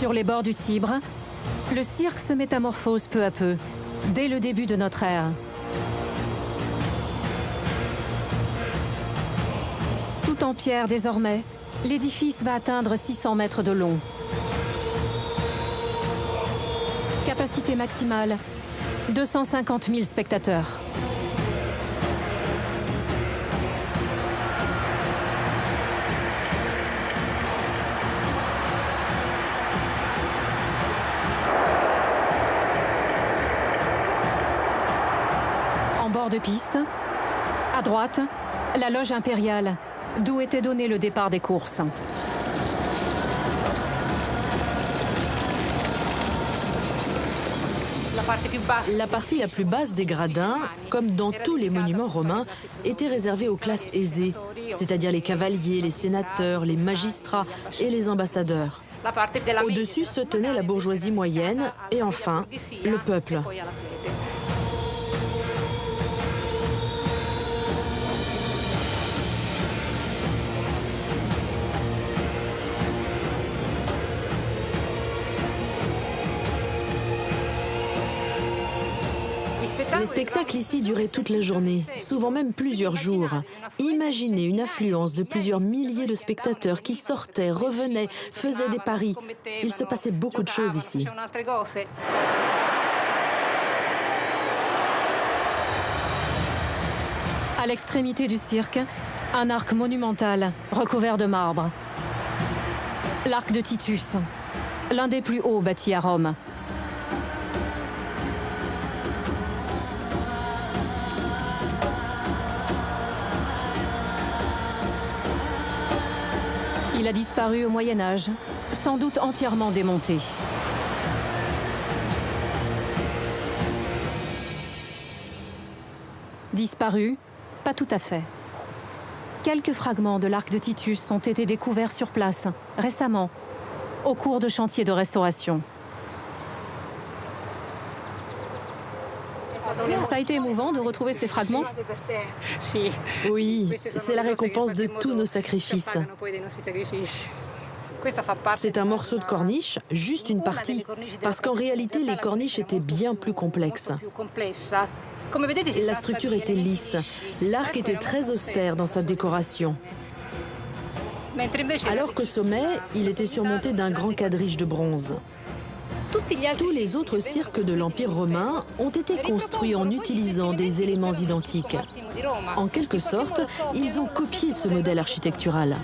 Sur les bords du Tibre, le cirque se métamorphose peu à peu, dès le début de notre ère. Tout en pierre désormais, l'édifice va atteindre 600 mètres de long. Capacité maximale, 250 000 spectateurs. En bord de piste, à droite, la loge impériale, d'où était donné le départ des courses. La partie la plus basse des gradins, comme dans tous les monuments romains, était réservée aux classes aisées, c'est-à-dire les cavaliers, les sénateurs, les magistrats et les ambassadeurs. Au-dessus se tenait la bourgeoisie moyenne et enfin, le peuple. Les spectacles ici duraient toute la journée, souvent même plusieurs jours. Imaginez une affluence de plusieurs milliers de spectateurs qui sortaient, revenaient, faisaient des paris. Il se passait beaucoup de choses ici. À l'extrémité du cirque, un arc monumental recouvert de marbre. L'arc de Titus, l'un des plus hauts bâtis à Rome. Il a disparu au Moyen-Âge, sans doute entièrement démonté. Disparu, pas tout à fait. Quelques fragments de l'arc de Titus ont été découverts sur place, récemment, au cours de chantiers de restauration. Ça a été émouvant de retrouver ces fragments? Oui, c'est la récompense de tous nos sacrifices. C'est un morceau de corniche, juste une partie, parce qu'en réalité, les corniches étaient bien plus complexes. La structure était lisse, l'arc était très austère dans sa décoration. Alors qu'au sommet, il était surmonté d'un grand quadrige de bronze. Tous les autres cirques de l'Empire romain ont été construits en utilisant des éléments identiques. En quelque sorte, ils ont copié ce modèle architectural.